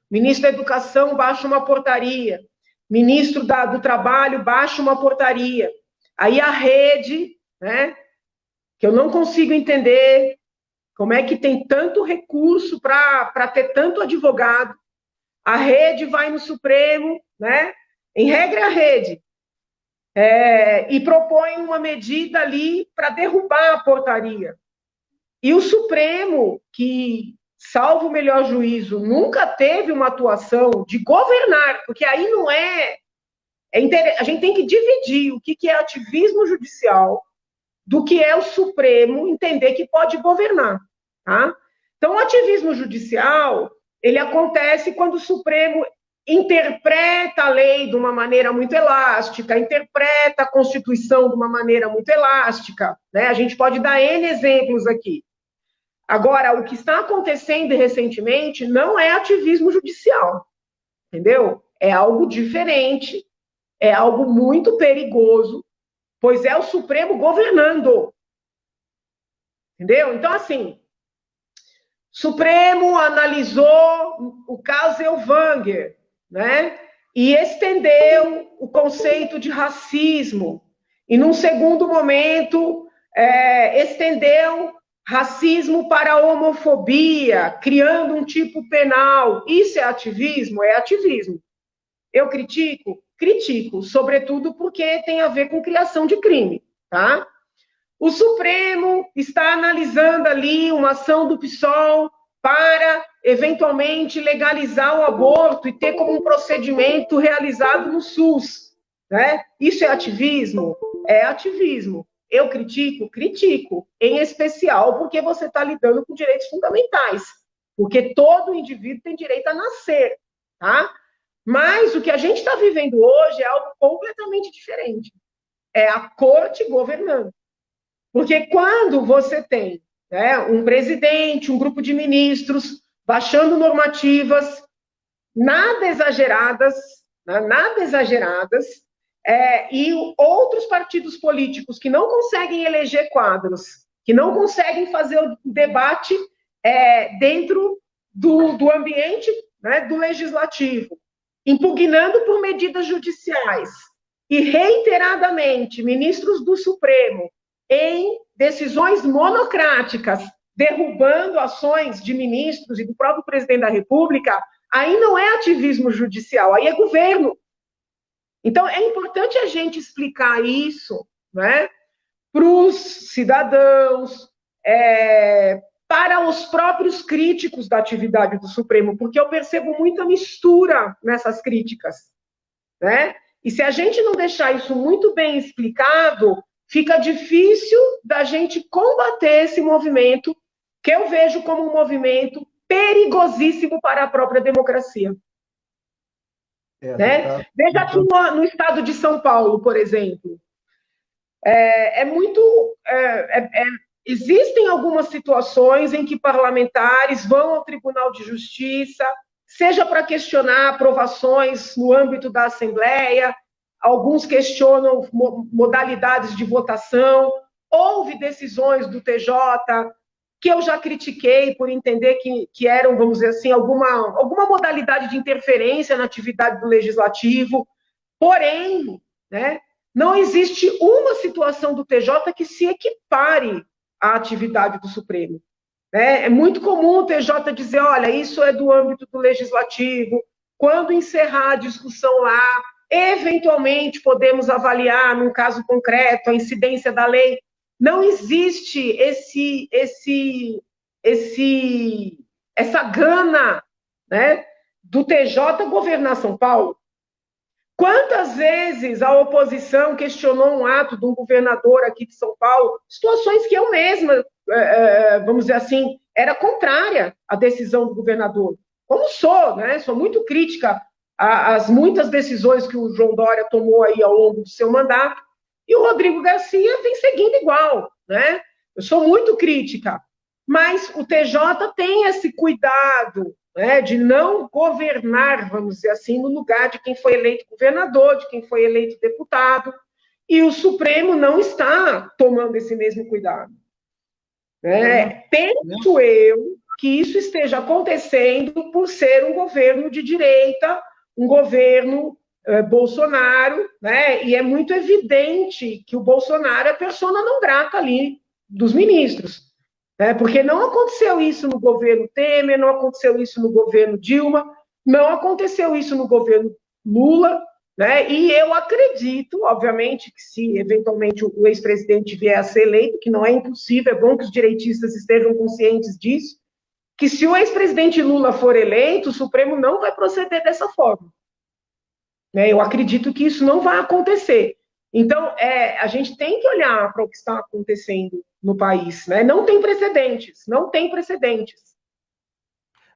Ministro da Educação baixa uma portaria, ministro do Trabalho baixa uma portaria. Aí a rede, né, que eu não consigo entender como é que tem tanto recurso para ter tanto advogado, a rede vai no Supremo, né, em regra a rede, e propõe uma medida ali para derrubar a portaria. E o Supremo, que, salvo o melhor juízo, nunca teve uma atuação de governar, porque aí não a gente tem que dividir o que é ativismo judicial do que é o Supremo entender que pode governar. Tá? Então, o ativismo judicial, ele acontece quando o Supremo interpreta a lei de uma maneira muito elástica, interpreta a Constituição de uma maneira muito elástica. Né? A gente pode dar N exemplos aqui. Agora, o que está acontecendo recentemente não é ativismo judicial, entendeu? É algo diferente, é algo muito perigoso, pois é o Supremo governando, entendeu? Então, assim, Supremo analisou o caso Elvanger, né? E estendeu o conceito de racismo. E, num segundo momento, estendeu racismo para a homofobia, criando um tipo penal. Isso é ativismo? É ativismo. Eu critico? Critico, sobretudo porque tem a ver com criação de crime, tá? O Supremo está analisando ali uma ação do PSOL para, eventualmente, legalizar o aborto e ter como um procedimento realizado no SUS. Né? Isso é ativismo? É ativismo. Eu critico? Critico. Em especial porque você está lidando com direitos fundamentais. Porque todo indivíduo tem direito a nascer. Tá? Mas o que a gente está vivendo hoje é algo completamente diferente. É a corte governando. Porque quando você tem, né, um presidente, um grupo de ministros baixando normativas nada exageradas, e outros partidos políticos que não conseguem eleger quadros, que não conseguem fazer o debate dentro do ambiente, né, do legislativo, impugnando por medidas judiciais, e reiteradamente ministros do Supremo em decisões monocráticas, derrubando ações de ministros e do próprio presidente da República, aí não é ativismo judicial, aí é governo. Então, é importante a gente explicar isso, né, para os cidadãos, para os próprios críticos da atividade do Supremo, porque eu percebo muita mistura nessas críticas. Né? E se a gente não deixar isso muito bem explicado, fica difícil da gente combater esse movimento, que eu vejo como um movimento perigosíssimo para a própria democracia. Né? Veja aqui no estado de São Paulo, por exemplo. Existem algumas situações em que parlamentares vão ao Tribunal de Justiça, seja para questionar aprovações no âmbito da Assembleia, alguns questionam modalidades de votação, houve decisões do TJ que eu já critiquei por entender que eram, vamos dizer assim, alguma modalidade de interferência na atividade do Legislativo, porém, né, não existe uma situação do TJ que se equipare à atividade do Supremo. É muito comum o TJ dizer, olha, isso é do âmbito do Legislativo, quando encerrar a discussão lá, eventualmente podemos avaliar, num caso concreto, a incidência da lei. Não existe essa gana, né, do TJ governar São Paulo. Quantas vezes a oposição questionou um ato de um governador aqui de São Paulo, situações que eu mesma, vamos dizer assim, era contrária à decisão do governador. Como sou, né? Sou muito crítica às muitas decisões que o João Dória tomou aí ao longo do seu mandato, e o Rodrigo Garcia vem seguindo igual, né? Eu sou muito crítica, mas o TJ tem esse cuidado, né, de não governar, vamos dizer assim, no lugar de quem foi eleito governador, de quem foi eleito deputado, e o Supremo não está tomando esse mesmo cuidado. Penso eu que isso esteja acontecendo por ser um governo de direita, um governo Bolsonaro, né? E é muito evidente que o Bolsonaro é persona não grata ali dos ministros, né? Porque não aconteceu isso no governo Temer, não aconteceu isso no governo Dilma, não aconteceu isso no governo Lula, né? E eu acredito, obviamente, que se eventualmente o ex-presidente vier a ser eleito, que não é impossível, é bom que os direitistas estejam conscientes disso, que se o ex-presidente Lula for eleito, o Supremo não vai proceder dessa forma. Né? Eu acredito que isso não vai acontecer. Então, a gente tem que olhar para o que está acontecendo no país. Né? Não tem precedentes, não tem precedentes.